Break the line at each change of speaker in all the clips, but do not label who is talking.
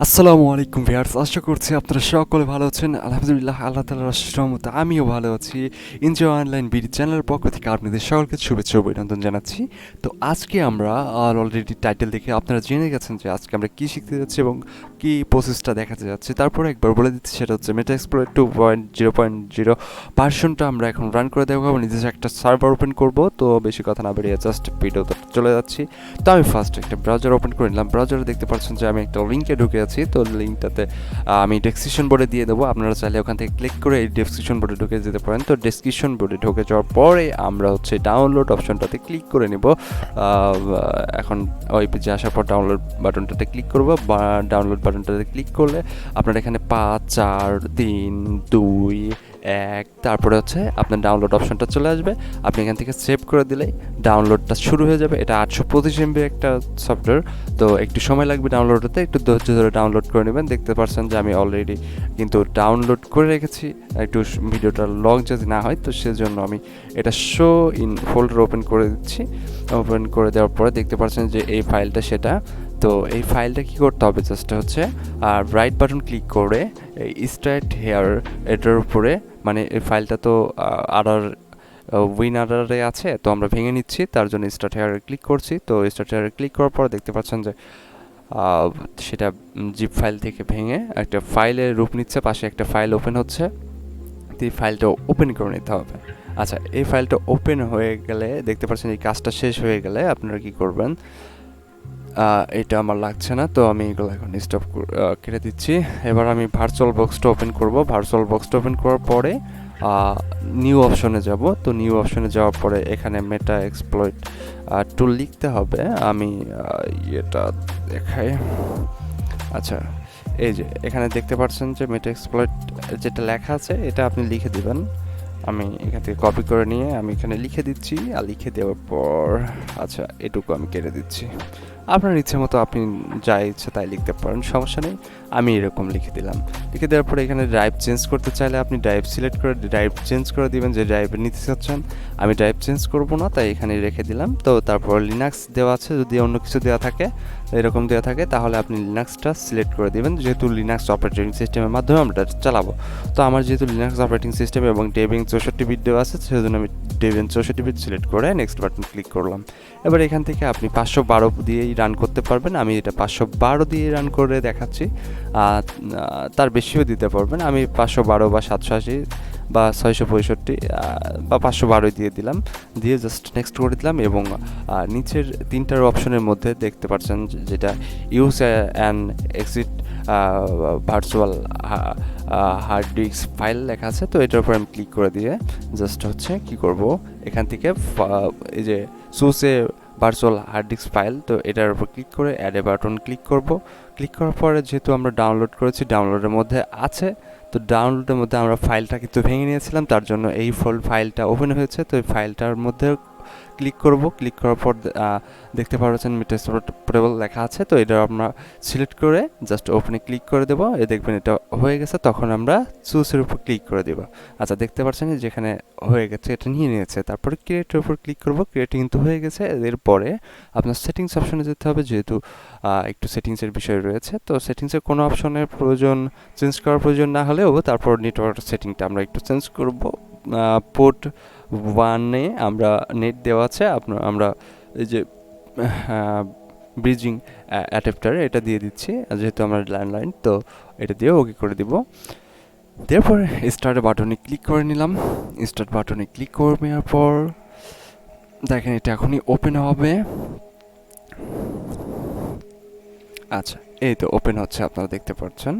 আসসালামু আলাইকুম ভিউয়ার্স, আশা করছি আপনারা সকলে ভালো আছেন। আলহামদুলিল্লাহ, আল্লাহ তাআলার অশেষ রহমতে আমিও ভালো আছি। এনজয় অনলাইন বিডি চ্যানেলের পক্ষ থেকে আপনাদের সকলকে শুভেচ্ছা ও অভিনন্দন জানাচ্ছি। তো আজকে আমরা অলরেডি টাইটেল দেখে আপনারা জেনে গেছেন যে আজকে আমরা কী শিখতে যাচ্ছি এবং কী প্রসেসটা দেখাতে যাচ্ছি। তারপরে একবার বলে দিচ্ছি, সেটা হচ্ছে মেটাএক্সপ্লয়েট 2.0.0 ভার্সনটা আমরা এখন রান করে দেখাবো। নিজস্ব একটা সার্ভার ওপেন করব। তো বেশি কথা না বেরিয়ে জাস্ট ভিডিওতে চলে যাচ্ছি। তো আমি ফার্স্ট একটা ব্রাউজার ওপেন করে নিলাম। ব্রাউজারে দেখতে পাচ্ছেন যে আমি একটা লিঙ্কে ঢুকে আছি। তো লিঙ্কটাতে আমি ডেসক্রিপশন বোর্ডে দিয়ে দেবো। আপনারা চাইলে ওখান থেকে ক্লিক করে এই ডেসক্রিপশন বোর্ডে ঢুকে যেতে পারেন। তো ডেসক্রিপশন বোর্ডে ঢুকে যাওয়ার পরে আমরা হচ্ছে ডাউনলোড অপশনটাতে ক্লিক করে নেব। এখন ওই পেজে আসার পর ডাউনলোড বাটনটাতে ক্লিক করব। বা ডাউনলোড বাটনটাতে ক্লিক করলে আপনার এখানে 5 4 3 2 1 তারপরে হচ্ছে আপনার ডাউনলোড অপশনটা চলে আসবে। আপনি এখান থেকে সেভ করে দিলেই ডাউনলোডটা শুরু হয়ে যাবে। এটা 825 MB একটা সফটওয়্যার, তো একটু সময় লাগবে ডাউনলোড হতে। একটু ধৈর্য ধরে ডাউনলোড করে নেবেন। দেখতে পাচ্ছেন যে আমি অলরেডি কিন্তু ডাউনলোড করে রেখেছি। একটু ভিডিওটা লং যদি না হয়, তো সেজন্য আমি এটা শো ইন ফোল্ডার ওপেন করে দিচ্ছি। ওপেন করে দেওয়ার পরে দেখতে পাচ্ছেন যে এই ফাইলটা সেটা। তো এই ফাইলটা কী করতে হবে, জাস্ট হচ্ছে রাইট বাটন ক্লিক করে এই স্টার্ট হেয়ার এটার উপরে, মানে এই ফাইলটা তো আদার উইনারে আছে, তো আমরা ভেঙে নিচ্ছি। তার জন্য স্টার্ট হেয়ারে ক্লিক করছি। তো স্টার্ট হেয়ারে ক্লিক করার পর দেখতে পাচ্ছেন যে সেটা জিপ ফাইল থেকে ভেঙে একটা ফাইলের রূপ নিচ্ছে। পাশে একটা ফাইল ওপেন হচ্ছে। তো এই ফাইলটা ওপেন করে নিতে হবে। আচ্ছা, এই ফাইলটা ওপেন হয়ে গেলে দেখতে পাচ্ছেন এই কাজটা শেষ হয়ে গেলে আপনারা কী করবেন, এটা আমার লাগছে না, তো আমি এগুলো এখন স্টপ কেটে দিচ্ছি। এবার আমি ভার্চুয়াল বক্সটা ওপেন করব। ভার্চুয়াল বক্সটা ওপেন করার পরে নিউ অপশনে যাব। তো নিউ অপশনে যাওয়ার পরে এখানে মেটা এক্সপ্লয়েট টুল লিখতে হবে। আমি এটা দেখাই। আচ্ছা, এই যে এখানে দেখতে পাচ্ছেন যে মেটা এক্সপ্লয়েট যেটা লেখা আছে এটা আপনি লিখে দিবেন। আমি এখান থেকে কপি করে নিয়ে আমি এখানে লিখে দিচ্ছি। আর লিখে দেওয়ার পর আচ্ছা, এটুকু আমি কেটে দিচ্ছি। আপনার ইচ্ছে মতো আপনি যা ইচ্ছে তাই লিখতে পারেন, সমস্যা নেই। আমি এরকম লিখে দিলাম। লিখে দেওয়ার পরে এখানে ড্রাইভ চেঞ্জ করতে চাইলে আপনি ড্রাইভ সিলেক্ট করে ড্রাইভ চেঞ্জ করে দিবেন, যে ড্রাইভে নিতে চাচ্ছেন। আমি ড্রাইভ চেঞ্জ করব না, তাই এখানে রেখে দিলাম। তো তারপর লিনাক্স দেওয়া আছে, যদি অন্য কিছু দেওয়া থাকে, এরকম দেওয়া থাকে, তাহলে আপনি লিনাক্সটা সিলেক্ট করে দিবেন, যেহেতু লিনাক্স অপারেটিং সিস্টেমের মাধ্যমে আমরা চালাবো। তো আমার যেহেতু লিনাক্স অপারেটিং সিস্টেম এবং ডেবিং 64 বিট দেওয়া আছে, সেজন্য আমি ডেবিং 64 বিট সিলেক্ট করে নেক্সট বাটন ক্লিক করলাম। এবার এখান থেকে আপনি 512 দিয়েই রান করতে পারবেন। আমি এটা 512 দিয়ে রান করে দেখাচ্ছি। তার বেশিও দিতে পারবেন। আমি 512 বা 780 বা 665 বা 512 দিয়ে দিলাম। দিয়ে জাস্ট নেক্সট করে দিলাম। এবং নিচের তিনটার অপশনের মধ্যে দেখতে পাচ্ছেন যেটা use and exit virtual hard disk file লেখা আছে। তো এটার উপর আমি ক্লিক করে দিয়ে জাস্ট হচ্ছে কি করব, এখান থেকে এই যে চুজে ভার্চুয়াল হার্ড ডিস্ক ফাইল, তো এটার উপর ক্লিক করে অ্যাড এ বাটন ক্লিক করব। ক্লিক করার পরে যেহেতু আমরা ডাউনলোড করেছি, ডাউনলোডের মধ্যে আছে। তো ডাউনলোডের মধ্যে আমরা ফাইলটা কিন্তু ভেঙে নিয়েছিলাম, তার জন্য এই ফাইলটা ওপেন হয়েছে। তো এই ফাইলটার মধ্যে ক্লিক করব। ক্লিক করার পর দেখতে পাচ্ছেন মেটাসপোর্টেবল লেখা আছে। তো এটা আমরা সিলেক্ট করে জাস্ট ওপেনে ক্লিক করে দেবো। দেখবেন এটা হয়ে গেছে। তখন আমরা চুজের উপর ক্লিক করে দেবো। আচ্ছা, দেখতে পাচ্ছেন যেখানে হয়ে গেছে এটা নিয়ে নিয়েছে। তারপরে ক্রিয়েটের উপর ক্লিক করব। ক্রিয়েট কিন্তু হয়ে গেছে। এরপরে আপনার সেটিংস অপশনে যেতে হবে, যেহেতু একটু সেটিংসের বিষয় রয়েছে। তো সেটিংসের কোনো অপশনের প্রয়োজন চেঞ্জ করার প্রয়োজন না হলেও তারপর নেটওয়ার্ক সেটিংটা আমরা একটু চেঞ্জ করব। পোর্ট 1-এ আমরা নেট দেওয়া আছে। আমরা এই যে ব্রিজিং অ্যাডাপ্টার এটা দিয়ে দিচ্ছি, যেহেতু আমরা ল্যান্ডলাইন, তো এটা দিয়ে ওকে করে দিব। তারপর স্টার্ট বাটনে ক্লিক করে নিলাম। স্টার্ট বাটনে ক্লিক করে নেওয়ার পর দেখেন এটা এখনই ওপেন হবে। আচ্ছা, এই তো ওপেন হচ্ছে, আপনারা দেখতে পাচ্ছেন।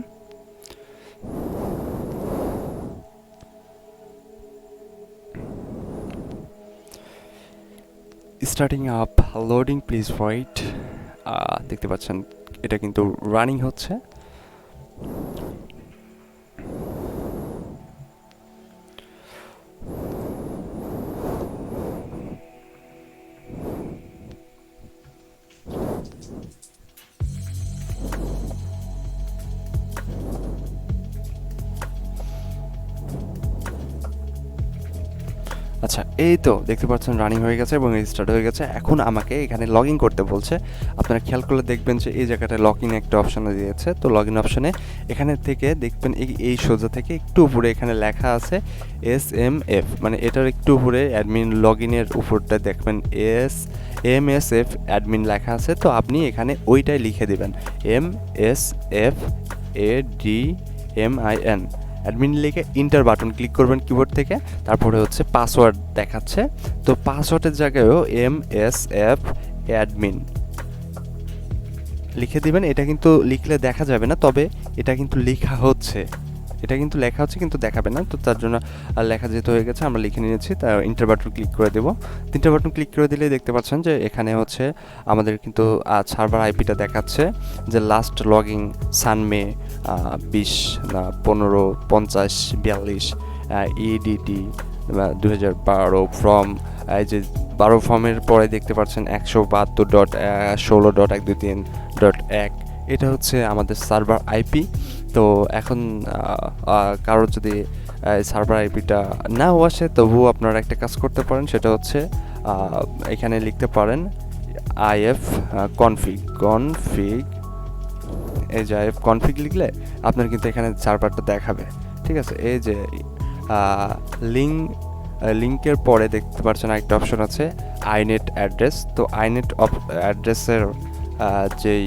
Starting up, loading, please wait. দেখতে পাচ্ছেন এটা কিন্তু রানিং হচ্ছে। আচ্ছা, এই তো দেখতে পাচ্ছেন রানিং হয়ে গেছে এবং রেজিস্টার্ড হয়ে গেছে। এখন আমাকে এখানে লগ ইন করতে বলছে। আপনারা খেয়াল করলে দেখবেন যে এই জায়গাটায় লগ ইন একটা অপশন দিয়েছে। তো লগ ইন অপশনে এখানে থেকে দেখবেন এই সোজা থেকে একটু উপরে এখানে লেখা আছে SMF, মানে এটার একটু উপরে অ্যাডমিন লগ ইনের উপরটা দেখবেন MSF অ্যাডমিন লেখা আছে। তো আপনি এখানে ওইটাই লিখে দেবেন MSFADMIN অ্যাডমিন লিখে ইন্টার বাটন ক্লিক করবেন কিবোর্ড থেকে। তারপরে হচ্ছে পাসওয়ার্ড দেখাচ্ছে, তো পাসওয়ার্ডের জায়গায়ও MSF অ্যাডমিন লিখে দিবেন। এটা কিন্তু লিখলে দেখা যাবে না, তবে এটা কিন্তু লেখা হচ্ছে, কিন্তু দেখাবে না। তো তার জন্য লেখা যেহেতু হয়ে গেছে আমরা লিখে নিয়েছি, তার ইন্টার বাটন ক্লিক করে দেবো। তিনটা বাটন ক্লিক করে দিলেই দেখতে পাচ্ছেন যে এখানে হচ্ছে আমাদের কিন্তু সার্ভার আইপিটা দেখাচ্ছে যে লাস্ট লগিং সানমে 20/15/50/42 EDT 2012 ফ্রম, এই যে 12 ফর্মের পরে দেখতে পাচ্ছেন 172.16.123.1, এটা হচ্ছে আমাদের সার্ভার আইপি। তো এখন কারোর যদি সার্ভার আইপিটা নাও আসে তবুও আপনারা একটা কাজ করতে পারেন, সেটা হচ্ছে এখানে লিখতে পারেন IF কনফিগ। এই যে IF কনফিগ লিখলে আপনার কিন্তু এখানে সার্ভারটা দেখাবে, ঠিক আছে। এই যে লিঙ্কের পরে দেখতে পাচ্ছেন একটা অপশন আছে আইনেট অ্যাড্রেস। তো আইনেট অ্যাড্রেসের যেই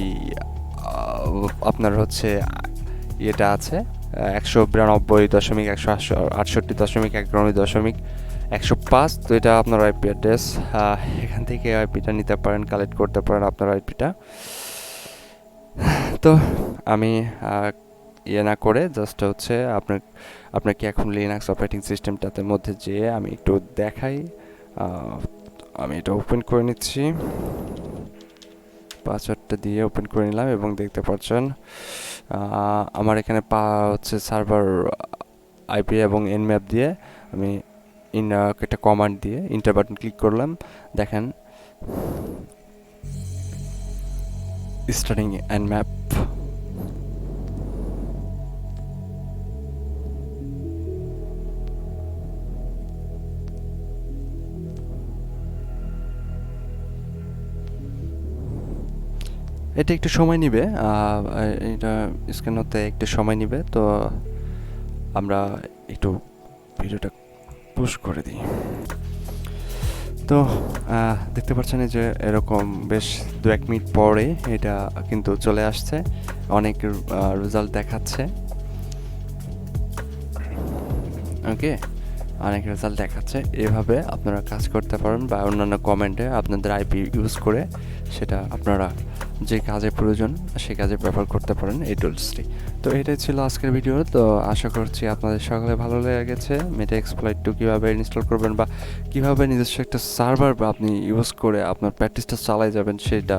আপনার হচ্ছে এটা আছে 192.168.195। তো এটা আপনার আইপি অ্যাড্রেস, এখান থেকে আইপিটা নিতে পারেন, কালেক্ট করতে পারেন আপনার আইপিটা। তো আমি না করে জাস্ট হচ্ছে আপনাকে এখন লিনাক্স অপারেটিং সিস্টেমটাতে মধ্যে যেয়ে আমি একটু দেখাই। আমি এটা ওপেন করে নিচ্ছি, পাসওয়ার্ডটা দিয়ে ওপেন করে নিলাম এবং দেখতে পাচ্ছেন আমার এখানে হচ্ছে সার্ভার আইপি এবং এনম্যাপ দিয়ে আমি একটা কমান্ড দিয়ে ইন্টার বাটন ক্লিক করলাম। দেখেন স্টার্টিং এনম্যাপ, এটা একটু সময় নিবে, এটা স্ক্যান হতে একটু সময় নিবে। তো আমরা একটু ভিডিওটা পুশ করে দিই। তো দেখতে পাচ্ছেন যে এরকম বেশ 2-1 মিনিট পরে এটা কিন্তু চলে আসছে, অনেক রেজাল্ট দেখাচ্ছে। ওকে, অনেক রেজাল্ট দেখাচ্ছে। এভাবে আপনারা কাজ করতে পারেন বা অন্যান্য কমেন্টে আপনাদের আইপি ইউজ করে সেটা আপনারা যে কাজে প্রয়োজন সেই কাজে ব্যবহার করতে পারেন এই টুলসটি। তো এটাই ছিল আজকের ভিডিও। তো আশা করছি আপনাদের সকলে ভালো লেগেছে। মেটাএক্সপ্লয়েট 2 কীভাবে ইনস্টল করবেন বা কীভাবে নিজস্ব একটা সার্ভার বা আপনি ইউজ করে আপনার প্র্যাকটিসটা চালাই যাবেন সেটা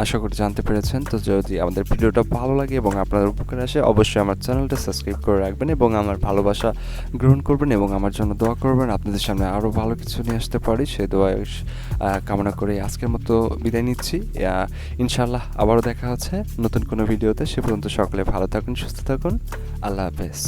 আশা করি জানতে পেরেছেন। তো যদি আমাদের ভিডিওটা ভালো লাগে এবং আপনাদের উপকারে আসে অবশ্যই আমার চ্যানেলটা সাবস্ক্রাইব করে রাখবেন এবং আমার ভালোবাসা গ্রহণ করবেন এবং আমার জন্য দোয়া করবেন। আপনাদের সামনে আরও ভালো কিছু নিয়ে আসতে পারি সেই দোয়া কামনা করে আজকের মতো বিদায় নিচ্ছি। ইনশাআল্লাহ আবারও দেখা হচ্ছে নতুন কোনো ভিডিওতে। সে পর্যন্ত সকলে ভালো থাকুন, সুস্থ থাকুন। আল্লাহ হাফেজ।